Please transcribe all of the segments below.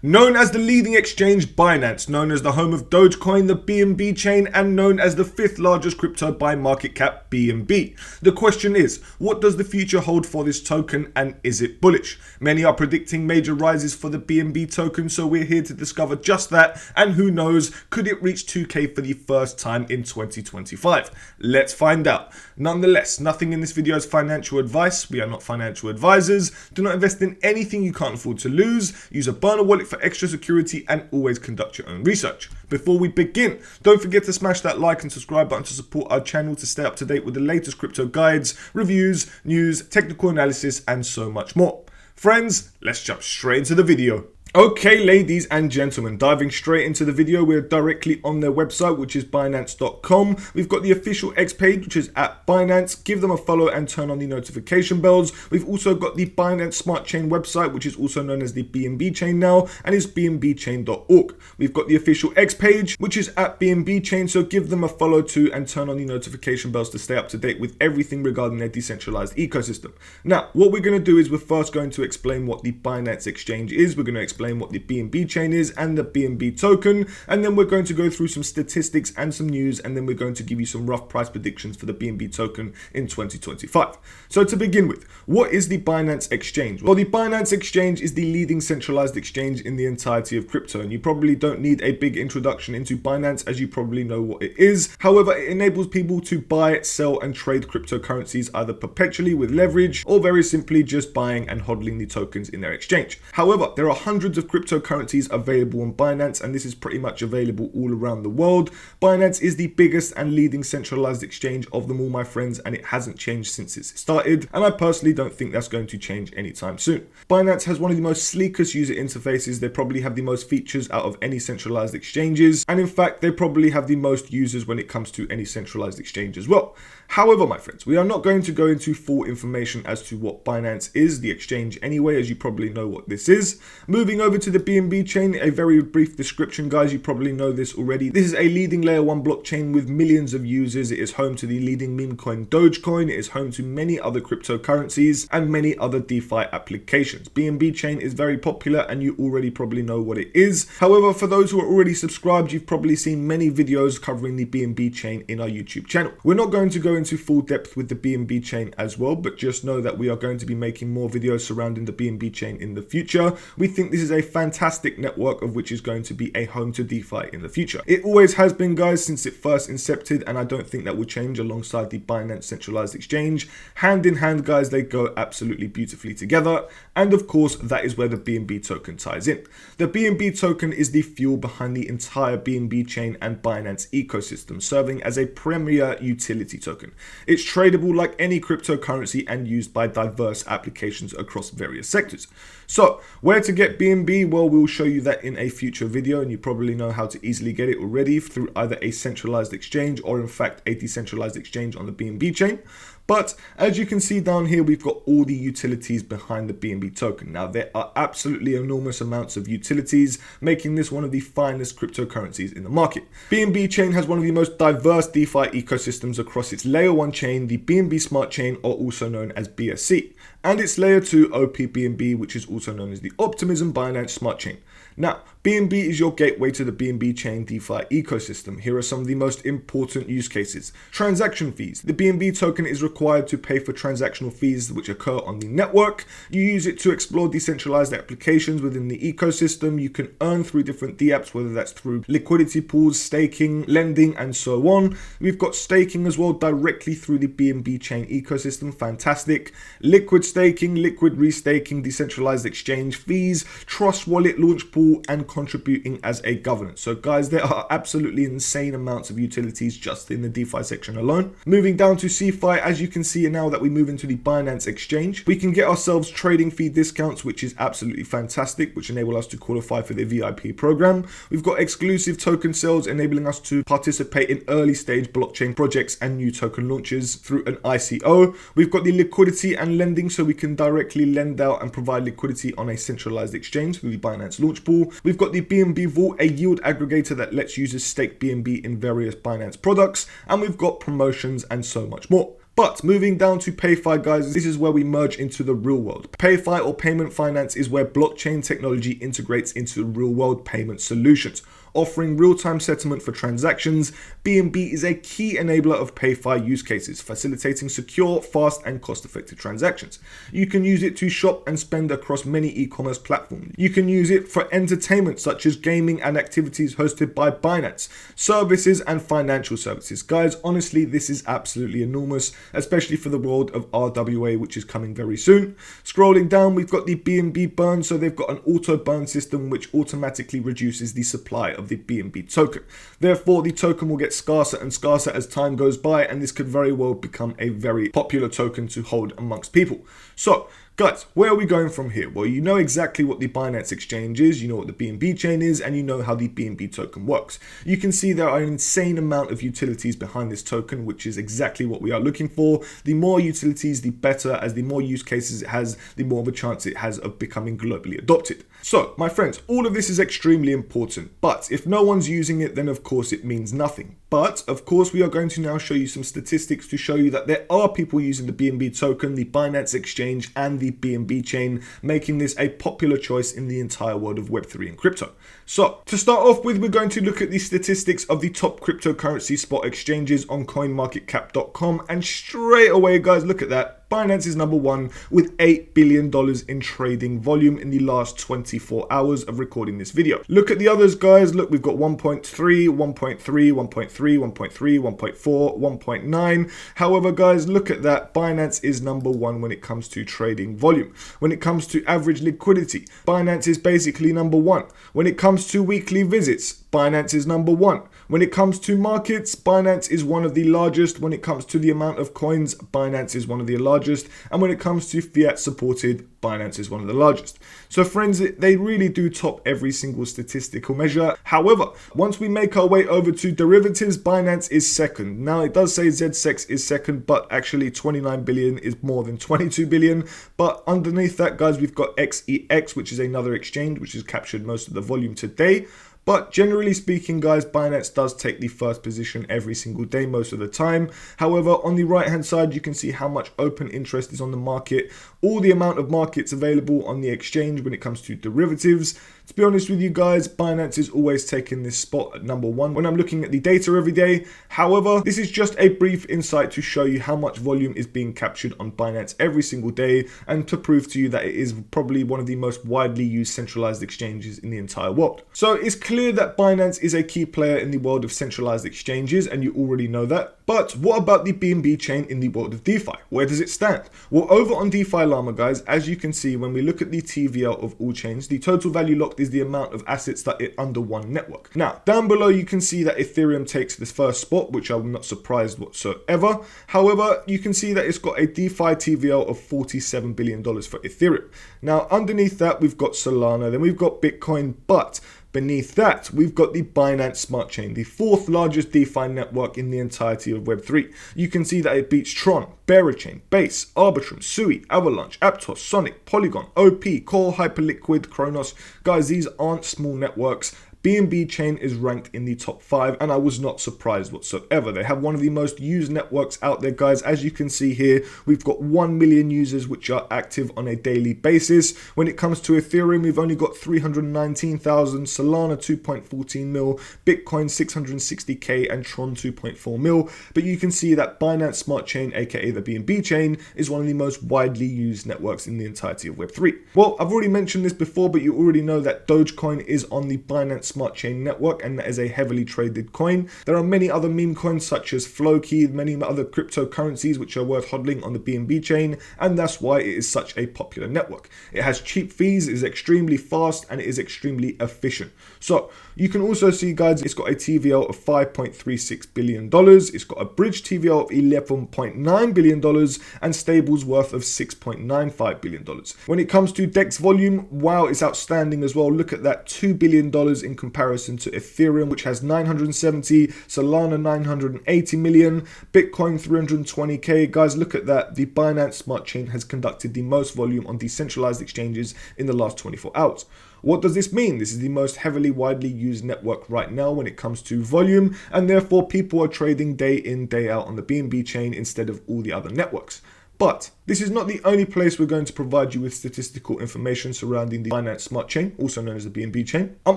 Known as the leading exchange, Binance, known as the home of Dogecoin, the BNB Chain, and known as the 5th largest crypto by market cap, BNB. The question is, what does the future hold for this token, and is it bullish? Many are predicting major rises for the BNB token, so we're here to discover just that, and who knows, could it reach 2K for the first time in 2025? Let's find out. Nonetheless, nothing in this video is financial advice. We are not financial advisors. Do not invest in anything you can't afford to lose. Use a burner wallet for extra security, and always conduct your own research. Before we begin, don't forget to smash that like and subscribe button to support our channel to stay up to date with the latest crypto guides, reviews, news, technical analysis, and so much more. Friends, let's jump straight into the video. Okay, ladies and gentlemen, diving straight into the video, we're directly on their website, which is Binance.com. We've got the official X page, which is at Binance. Give them a follow and turn on the notification bells. We've also got the Binance Smart Chain website, which is also known as the BNB Chain now, and is bnbchain.org. We've got the official X page, which is at BNB Chain, so give them a follow too and turn on the notification bells to stay up to date with everything regarding their decentralized ecosystem. Now, what we're going to do is we're first going to explain what the Binance exchange is. We're going to explain what the BNB chain is and the BNB token, and then we're going to go through some statistics and some news, and then we're going to give you some rough price predictions for the BNB token in 2025. So to begin with, what is the Binance exchange? Well, the Binance exchange is the leading centralized exchange in the entirety of crypto, and you probably don't need a big introduction into Binance, as you probably know what it is. However, it enables people to buy, sell, and trade cryptocurrencies either perpetually with leverage, or very simply just buying and hodling the tokens in their exchange. However, there are hundreds of cryptocurrencies available on Binance, and this is pretty much available all around the world. Binance is the biggest and leading centralized exchange of them all, my friends, and it hasn't changed since it started, and I personally don't think that's going to change anytime soon. Binance has one of the most sleekest user interfaces. They probably have the most features out of any centralized exchanges, and in fact they probably have the most users when it comes to any centralized exchange as well. However, my friends, we are not going to go into full information as to what Binance is, the exchange anyway, as you probably know what this is. Moving over to the BNB chain, a very brief description, guys. You probably know this already. This is a leading layer 1 blockchain with millions of users. It is home to the leading meme coin Dogecoin. It is home to many other cryptocurrencies and many other DeFi applications. BNB chain is very popular, and you already probably know what it is. However, for those who are already subscribed, you've probably seen many videos covering the BNB chain in our YouTube channel. We're not going to go into full depth with the BNB chain as well, but just know that we are going to be making more videos surrounding the BNB chain in the future. We think this is a fantastic network of which is going to be a home to DeFi in the future. It always has been, guys, since it first incepted, and I don't think that will change alongside the Binance centralized exchange. Hand in hand, guys, they go absolutely beautifully together, and of course that is where the BNB token ties in. The BNB token is the fuel behind the entire BNB chain and Binance ecosystem, serving as a premier utility token. It's tradable like any cryptocurrency and used by diverse applications across various sectors. So where to get BNB? Well, we'll show you that in a future video, and you probably know how to easily get it already through either a centralized exchange or in fact a decentralized exchange on the BNB chain. But as you can see down here, we've got all the utilities behind the BNB token. Now, there are absolutely enormous amounts of utilities, making this one of the finest cryptocurrencies in the market. BNB Chain has one of the most diverse DeFi ecosystems across its layer 1 chain, the BNB Smart Chain, or also known as BSC, and its layer 2 OP-BNB, which is also known as the Optimism Binance Smart Chain. Now, BNB is your gateway to the BNB Chain DeFi ecosystem. Here are some of the most important use cases. Transaction fees. The BNB token is required to pay for transactional fees which occur on the network. You use it to explore decentralized applications within the ecosystem. You can earn through different dApps, whether that's through liquidity pools, staking, lending, and so on. We've got staking as well directly through the BNB Chain ecosystem. Fantastic. Liquid staking, liquid restaking, decentralized exchange fees, trust wallet, launch pool, and contributing as a governance. So guys, there are absolutely insane amounts of utilities just in the DeFi section alone. Moving down to CeFi, as you can see now that we move into the Binance exchange, we can get ourselves trading fee discounts, which is absolutely fantastic, which enable us to qualify for the VIP program. We've got exclusive token sales, enabling us to participate in early stage blockchain projects and new token launches through an ICO. We've got the liquidity and lending, so we can directly lend out and provide liquidity on a centralized exchange through the Binance launch pool. We've got the BNB Vault, a yield aggregator that lets users stake BNB in various Binance products, and we've got promotions and so much more. But moving down to PayFi, guys, this is where we merge into the real world. PayFi or payment finance is where blockchain technology integrates into real world payment solutions. Offering real-time settlement for transactions, BNB is a key enabler of PayFi use cases, facilitating secure, fast, and cost-effective transactions. You can use it to shop and spend across many e-commerce platforms. You can use it for entertainment, such as gaming and activities hosted by Binance, services, and financial services. Guys, honestly, this is absolutely enormous, especially for the world of RWA, which is coming very soon. Scrolling down, we've got the BNB burn, so they've got an auto burn system which automatically reduces the supply of the BNB token. Therefore, the token will get scarcer and scarcer as time goes by, and this could very well become a very popular token to hold amongst people. So, guys, where are we going from here? Well, you know exactly what the Binance exchange is, you know what the BNB chain is, and you know how the BNB token works. You can see there are an insane amount of utilities behind this token, which is exactly what we are looking for. The more utilities, the better, as the more use cases it has, the more of a chance it has of becoming globally adopted. So, my friends, all of this is extremely important, but if no one's using it, then of course it means nothing. But, of course, we are going to now show you some statistics to show you that there are people using the BNB token, the Binance exchange, and the BNB chain, making this a popular choice in the entire world of Web3 and crypto. So, to start off with, we're going to look at the statistics of the top cryptocurrency spot exchanges on CoinMarketCap.com, and straight away, guys, look at that. Binance is number one with $8 billion in trading volume in the last 24 hours of recording this video. Look at the others, guys. Look, we've got 1.3, 1.3, 1.3, 1.3, 1.4, 1.9. However, guys, look at that. Binance is number one when it comes to trading volume. When it comes to average liquidity, Binance is basically number one. When it comes to weekly visits, Binance is number one. When it comes to markets, Binance is one of the largest. When it comes to the amount of coins, Binance is one of the largest. And when it comes to fiat supported, Binance is one of the largest. So friends, they really do top every single statistical measure. However, once we make our way over to derivatives, Binance is second. Now it does say ZSEX is second, but actually 29 billion is more than 22 billion. But underneath that, guys, we've got XEX, which is another exchange which has captured most of the volume today. But generally speaking, guys, Binance does take the first position every single day, most of the time. However, on the right hand side, you can see how much open interest is on the market, all the amount of markets available on the exchange when it comes to derivatives. To be honest with you guys, Binance is always taking this spot at number one when I'm looking at the data every day. However, this is just a brief insight to show you how much volume is being captured on Binance every single day, and to prove to you that it is probably one of the most widely used centralized exchanges in the entire world. So it's clear that Binance is a key player in the world of centralized exchanges, and you already know that. But what about the BNB chain in the world of DeFi? Where does it stand? Well, over on DeFi Llama, guys, as you can see, when we look at the TVL of all chains, the total value locked is the amount of assets that are under one network. Now, down below, you can see that Ethereum takes this first spot, which I'm not surprised whatsoever. However, you can see that it's got a DeFi TVL of $47 billion for Ethereum. Now, underneath that, we've got Solana, then we've got Bitcoin, but beneath that, we've got the Binance Smart Chain, the fourth largest DeFi network in the entirety of Web3. You can see that it beats Tron, Berachain, Base, Arbitrum, Sui, Avalanche, Aptos, Sonic, Polygon, OP, Core, Hyperliquid, Kronos. Guys, these aren't small networks. BNB Chain is ranked in the top 5, and I was not surprised whatsoever. They have one of the most used networks out there, guys. As you can see here, we've got 1 million users which are active on a daily basis. When it comes to Ethereum, we've only got 319,000, Solana 2.14 mil, Bitcoin 660k, and Tron 2.4 mil. But you can see that Binance Smart Chain, aka the BNB Chain, is one of the most widely used networks in the entirety of Web3. Well, I've already mentioned this before, but you already know that Dogecoin is on the Binance Smart Chain network, and that is a heavily traded coin. There are many other meme coins such as Flowkey, many other cryptocurrencies which are worth hodling on the BNB chain, and that's why it is such a popular network. It has cheap fees, it is extremely fast, and it is extremely efficient. So you can also see, guys, it's got a TVL of $5.36 billion, it's got a bridge TVL of $11.9 billion, and stables worth of $6.95 billion. When it comes to DEX volume, wow, it's outstanding as well. Look at that, $2 billion in comparison to Ethereum, which has 970, Solana 980 million, Bitcoin 320k. Guys, look at that. The Binance Smart Chain has conducted the most volume on decentralized exchanges in the last 24 hours. What does this mean? This is the most heavily widely used network right now when it comes to volume, and therefore people are trading day in, day out on the BNB chain instead of all the other networks. But this is not the only place we're going to provide you with statistical information surrounding the Binance Smart Chain, also known as the BNB Chain. I'm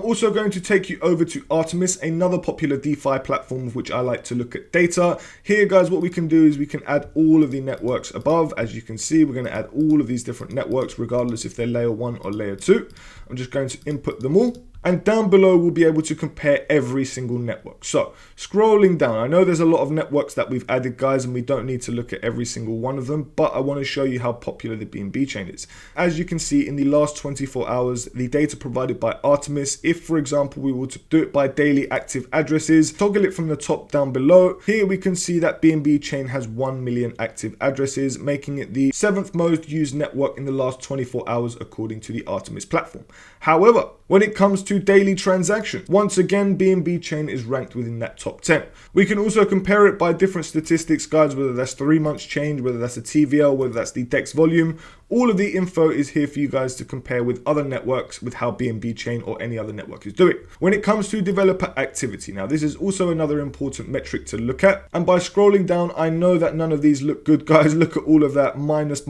also going to take you over to Artemis, another popular DeFi platform of which I like to look at data. Here, guys, what we can do is we can add all of the networks above. As you can see, we're going to add all of these different networks, regardless if they're layer 1 or layer 2. I'm just going to input them all. And down below, we'll be able to compare every single network. So scrolling down, I know there's a lot of networks that we've added, guys, and we don't need to look at every single one of them, but I want to show you how popular the BNB chain is. As you can see, in the last 24 hours, the data provided by Artemis, if, for example, we were to do it by daily active addresses, toggle it from the top down below, here we can see that BNB chain has 1 million active addresses, making it the 7th most used network in the last 24 hours, according to the Artemis platform. However, when it comes to daily transactions, once again, BNB Chain is ranked within that top 10. We can also compare it by different statistics, guys, whether that's 3 months change, whether that's a TVL, whether that's the DEX volume. All of the info is here for you guys to compare with other networks with how BNB Chain or any other network is doing. When it comes to developer activity, now this is also another important metric to look at. And by scrolling down, I know that none of these look good, guys. Look at all of that minus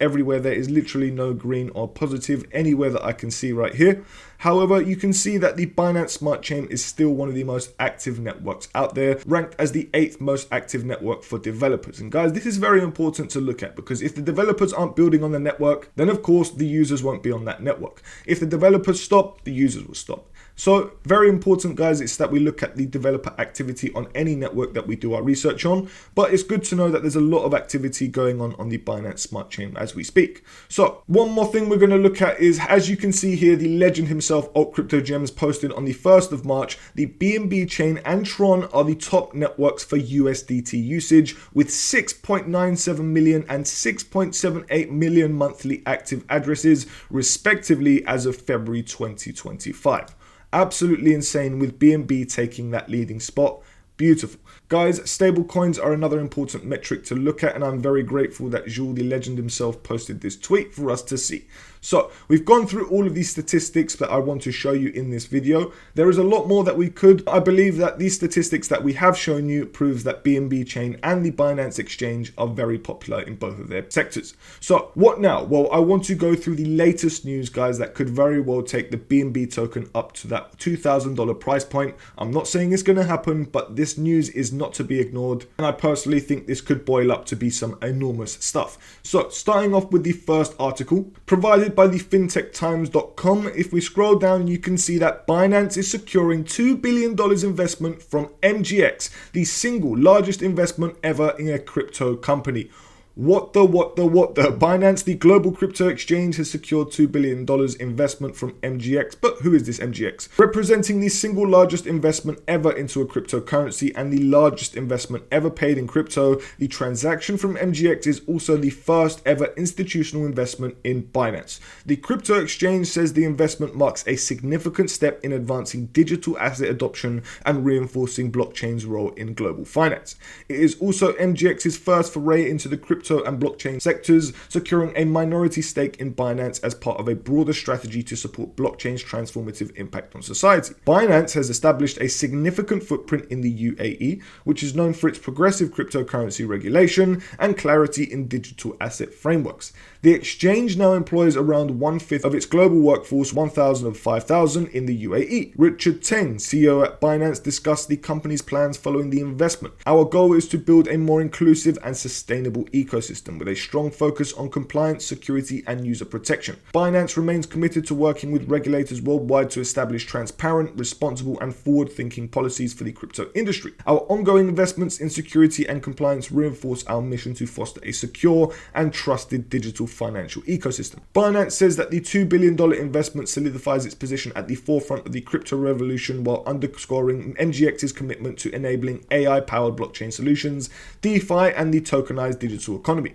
everywhere. There is literally no green or positive anywhere that I can see right here. However, you can see that the Binance Smart Chain is still one of the most active networks out there, ranked as the 8th most active network for developers. And guys, this is very important to look at, because if the developers aren't building on the network, then of course the users won't be on that network. If the developers stop, the users will stop. So very important, guys, it's that we look at the developer activity on any network that we do our research on. But it's good to know that there's a lot of activity going on the Binance Smart Chain as we speak. So one more thing we're going to look at is, as you can see here, the legend himself, AltCryptoGems, posted on the 1st of March, the BNB Chain and Tron are the top networks for USDT usage, with 6.97 million and 6.78 million monthly active addresses, respectively, as of February 2025. Absolutely insane, with BNB taking that leading spot. Beautiful. Guys, stable coins are another important metric to look at, and I'm very grateful that Jules, the legend himself, posted this tweet for us to see. So we've gone through all of these statistics that I want to show you in this video. There is a lot more that we could. I believe that these statistics that we have shown you proves that BNB Chain and the Binance Exchange are very popular in both of their sectors. So what now? Well, I want to go through the latest news, guys, that could very well take the BNB token up to that $2,000 price point. I'm not saying it's going to happen, but this news is not to be ignored, and I personally think this could boil up to be some enormous stuff. So starting off with the first article provided by the fintechtimes.com, if we scroll down, you can see that Binance is securing $2 billion investment from MGX, the single largest investment ever in a crypto company. What the? Binance, the global crypto exchange, has secured $2 billion investment from MGX. But who is this MGX? Representing the single largest investment ever into a cryptocurrency and the largest investment ever paid in crypto, the transaction from MGX is also the first ever institutional investment in Binance. The crypto exchange says the investment marks a significant step in advancing digital asset adoption and reinforcing blockchain's role in global finance. It is also MGX's first foray into the crypto and blockchain sectors, securing a minority stake in Binance as part of a broader strategy to support blockchain's transformative impact on society. Binance has established a significant footprint in the UAE, which is known for its progressive cryptocurrency regulation and clarity in digital asset frameworks. The exchange now employs around 1/5 of its global workforce, 1,000 of 5,000 in the UAE. Richard Teng, CEO at Binance, discussed the company's plans following the investment. Our goal is to build a more inclusive and sustainable ecosystem with a strong focus on compliance, security, and user protection. Binance remains committed to working with regulators worldwide to establish transparent, responsible, and forward-thinking policies for the crypto industry. Our ongoing investments in security and compliance reinforce our mission to foster a secure and trusted digital financial ecosystem. Binance says that the $2 billion investment solidifies its position at the forefront of the crypto revolution, while underscoring MGX's commitment to enabling AI-powered blockchain solutions, DeFi, and the tokenized digital economy.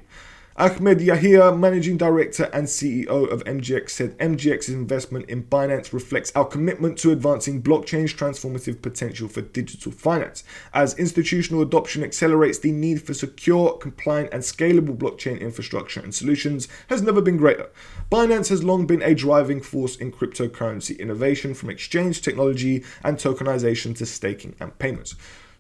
Ahmed Yahia, Managing Director and CEO of MGX, said MGX's investment in Binance reflects our commitment to advancing blockchain's transformative potential for digital finance. As institutional adoption accelerates, the need for secure, compliant and scalable blockchain infrastructure and solutions has never been greater. Binance has long been a driving force in cryptocurrency innovation, from exchange technology and tokenization to staking and payments.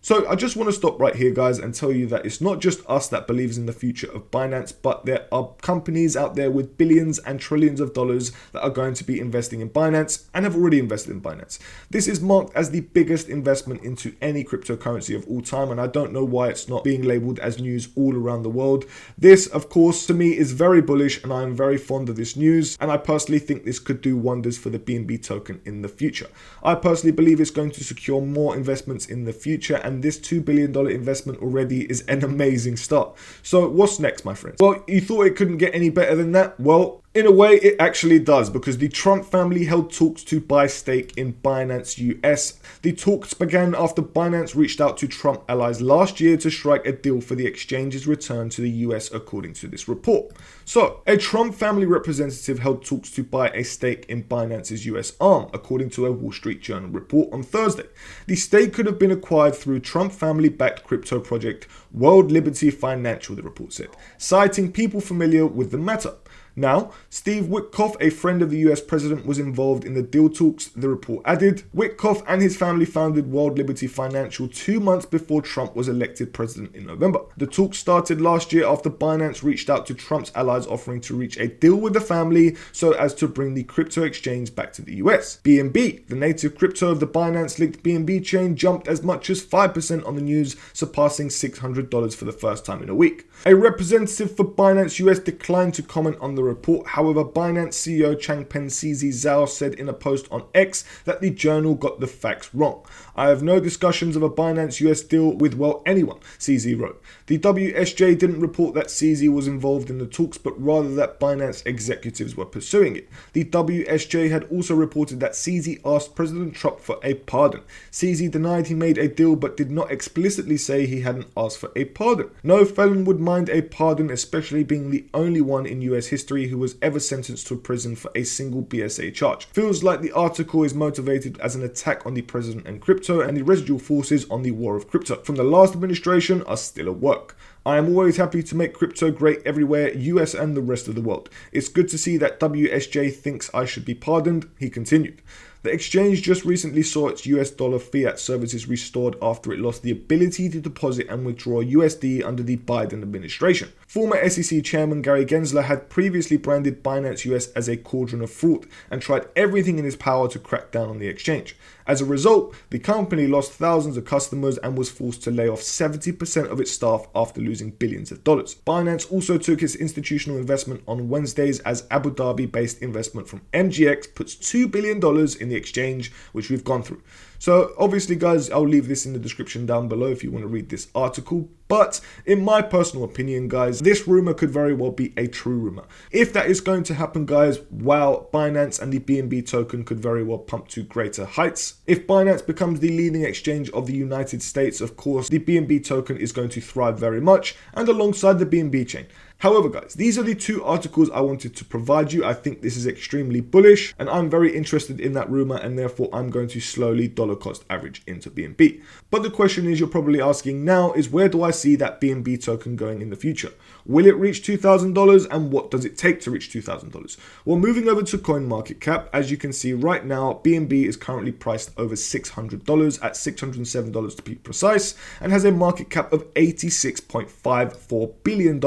So I just want to stop right here, guys, and tell you that it's not just us that believes in the future of Binance, but there are companies out there with billions and trillions of dollars that are going to be investing in Binance and have already invested in Binance. This is marked as the biggest investment into any cryptocurrency of all time, and I don't know why it's not being labeled as news all around the world. This, of course, to me is very bullish, and I am very fond of this news, and I personally think this could do wonders for the BNB token in the future. I personally believe it's going to secure more investments in the future, and this $2 billion investment already is an amazing start. So what's next, my friends? Well, you thought it couldn't get any better than that? Well, in a way, it actually does, because the Trump family held talks to buy stake in Binance US. The talks began after Binance reached out to Trump allies last year to strike a deal for the exchange's return to the US, according to this report. So, a Trump family representative held talks to buy a stake in Binance's US arm, according to a Wall Street Journal report on Thursday. The stake could have been acquired through Trump family-backed crypto project World Liberty Financial, the report said, citing people familiar with the matter. Now, Steve Witkoff, a friend of the US president, was involved in the deal talks, the report added. Witkoff and his family founded World Liberty Financial 2 months before Trump was elected president in November. The talks started last year after Binance reached out to Trump's allies offering to reach a deal with the family so as to bring the crypto exchange back to the US. BNB, the native crypto of the Binance-linked BNB chain, jumped as much as 5% on the news, surpassing $600 for the first time in a week. A representative for Binance US declined to comment on the report. However, Binance CEO Changpeng CZ Zhao said in a post on X that the journal got the facts wrong. I have no discussions of a Binance US deal with, well, anyone, CZ wrote. The WSJ didn't report that CZ was involved in the talks, but rather that Binance executives were pursuing it. The WSJ had also reported that CZ asked President Trump for a pardon. CZ denied he made a deal, but did not explicitly say he hadn't asked for a pardon. No felon would mind a pardon, especially being the only one in US history who was ever sentenced to prison for a single BSA charge. Feels like the article is motivated as an attack on the president and crypto, and the residual forces on the war of crypto from the last administration are still at work. I am always happy to make crypto great everywhere, US and the rest of the world. It's good to see that WSJ thinks I should be pardoned, he continued. The exchange just recently saw its US dollar fiat services restored after it lost the ability to deposit and withdraw USD under the Biden administration. Former SEC Chairman Gary Gensler had previously branded Binance US as a cauldron of fraud and tried everything in his power to crack down on the exchange. As a result, the company lost thousands of customers and was forced to lay off 70% of its staff after losing billions of dollars. Binance also took its institutional investment on Wednesdays as Abu Dhabi-based investment from MGX puts $2 billion in the exchange, which we've gone through. So obviously, guys, I'll leave this in the description down below if you want to read this article. But in my personal opinion, guys, this rumor could very well be a true rumor. If that is going to happen, guys, wow, Binance and the BNB token could very well pump to greater heights. If Binance becomes the leading exchange of the United States, of course, the BNB token is going to thrive very much, and alongside the BNB chain. However, guys, these are the two articles I wanted to provide you. I think this is extremely bullish, and I'm very interested in that rumor, and therefore I'm going to slowly dollar cost average into BNB. But the question is, you're probably asking now, is where do I see that BNB token going in the future? Will it reach $2,000, and what does it take to reach $2,000? Well, moving over to CoinMarketCap, as you can see right now, BNB is currently priced over $600 at $607 to be precise, and has a market cap of $86.54 billion,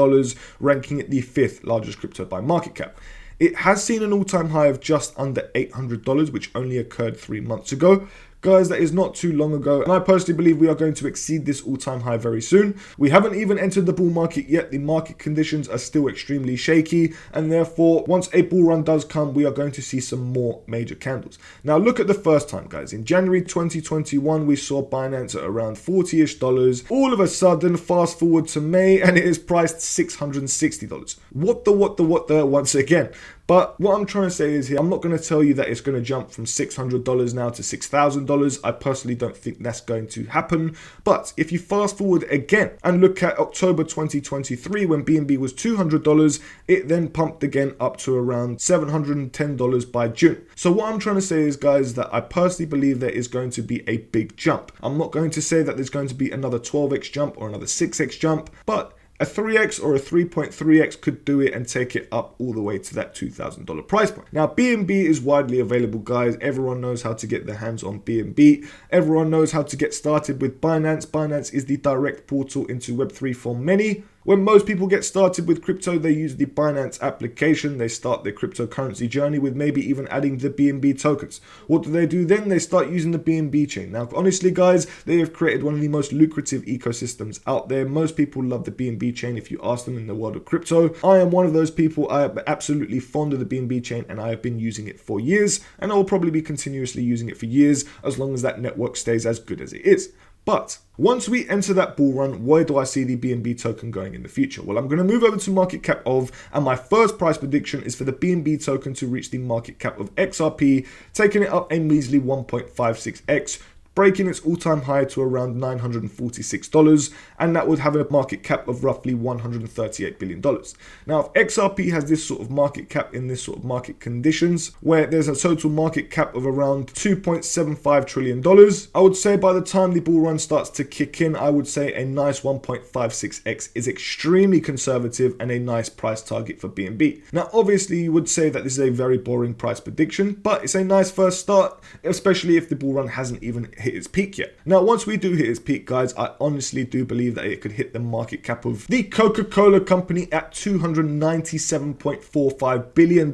ranking it the 5th largest crypto by market cap. It has seen an all-time high of just under $800, which only occurred 3 months ago. Guys, that is not too long ago, and I personally believe we are going to exceed this all-time high very soon. We haven't even entered the bull market yet. The market conditions are still extremely shaky, and therefore, once a bull run does come, we are going to see some more major candles. Now, look at the first time, guys. In January 2021, we saw Binance at around $40-ish. All of a sudden, fast forward to May, and it is priced $660. What the, once again? But what I'm trying to say is here, I'm not going to tell you that it's going to jump from $600 now to $6,000. I personally don't think that's going to happen. But if you fast forward again and look at October 2023 when BNB was $200, it then pumped again up to around $710 by June. So what I'm trying to say is, guys, that I personally believe there is going to be a big jump. I'm not going to say that there's going to be another 12x jump or another 6x jump, but a 3x or a 3.3x could do it and take it up all the way to that $2,000 price point. Now, BNB is widely available, guys. Everyone knows how to get their hands on BNB. Everyone knows how to get started with Binance. Binance is the direct portal into Web3 for many. When most people get started with crypto, they use the Binance application. They start their cryptocurrency journey with maybe even adding the BNB tokens. What do they do then? They start using the BNB chain. Now, honestly, guys, they have created one of the most lucrative ecosystems out there. Most people love the BNB chain if you ask them in the world of crypto. I am one of those people. I am absolutely fond of the BNB chain and I have been using it for years, and I will probably be continuously using it for years as long as that network stays as good as it is. But once we enter that bull run, where do I see the BNB token going in the future? Well, I'm going to move over to market cap of, and my first price prediction is for the BNB token to reach the market cap of XRP, taking it up a measly 1.56x, breaking its all-time high to around $946, and that would have a market cap of roughly $138 billion. Now, if XRP has this sort of market cap in this sort of market conditions, where there's a total market cap of around $2.75 trillion, I would say by the time the bull run starts to kick in, I would say a nice 1.56x is extremely conservative and a nice price target for BNB. Now, obviously, you would say that this is a very boring price prediction, but it's a nice first start, especially if the bull run hasn't even hit its peak yet. Now, once we do hit its peak, guys, I honestly do believe that it could hit the market cap of the Coca-Cola company at $297.45 billion,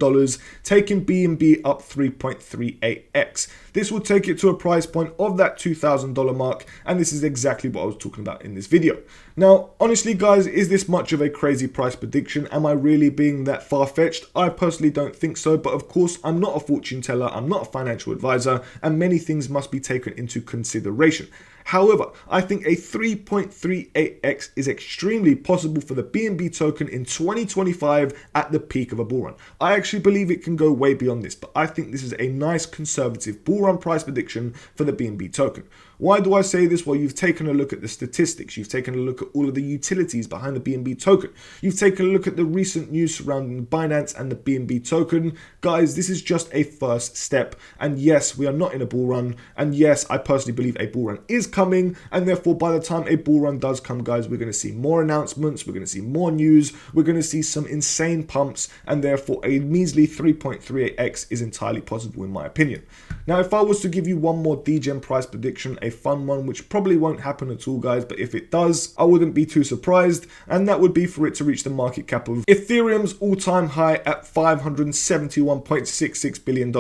taking BNB up 3.38x. This will take it to a price point of that $2,000 mark, and this is exactly what I was talking about in this video. Now, honestly, guys, is this much of a crazy price prediction? Am I really being that far-fetched? I personally don't think so, but of course, I'm not a fortune teller, I'm not a financial advisor, and many things must be taken into consideration. However, I think a 3.38x is extremely possible for the BNB token in 2025 at the peak of a bull run. I actually believe it can go way beyond this, but I think this is a nice conservative bull run price prediction for the BNB token. Why do I say this? Well, you've taken a look at the statistics. You've taken a look at all of the utilities behind the BNB token. You've taken a look at the recent news surrounding Binance and the BNB token. Guys, this is just a first step. And yes, we are not in a bull run. And yes, I personally believe a bull run is coming. And therefore, by the time a bull run does come, guys, we're going to see more announcements. We're going to see more news. We're going to see some insane pumps. And therefore, a measly 3.38x is entirely possible in my opinion. Now, if I was to give you one more degen price prediction, a fun one, which probably won't happen at all, guys, but if it does, I wouldn't be too surprised, and that would be for it to reach the market cap of Ethereum's all-time high at $571.66 billion.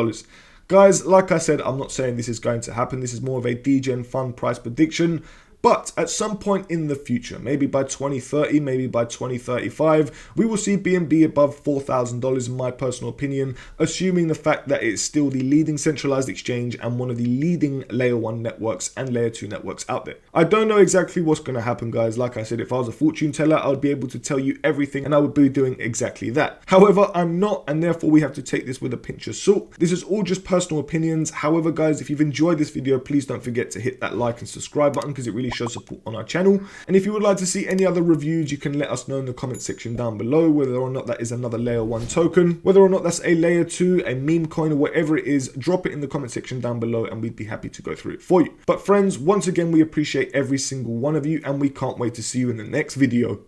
Guys, like I said, I'm not saying this is going to happen. This is more of a degen fun price prediction. But at some point in the future, maybe by 2030, maybe by 2035, we will see BNB above $4,000 in my personal opinion, assuming the fact that it's still the leading centralized exchange and one of the leading layer 1 networks and layer 2 networks out there. I don't know exactly what's going to happen, guys. Like I said, if I was a fortune teller, I would be able to tell you everything and I would be doing exactly that. However, I'm not, and therefore we have to take this with a pinch of salt. This is all just personal opinions. However, guys, if you've enjoyed this video, please don't forget to hit that like and subscribe button because it really show support on our channel. And if you would like to see any other reviews, you can let us know in the comment section down below, whether or not that is another layer 1 token, whether or not that's a layer 2, a meme coin, or whatever it is. Drop it in the comment section down below and we'd be happy to go through it for you. But friends, once again, we appreciate every single one of you and we can't wait to see you in the next video.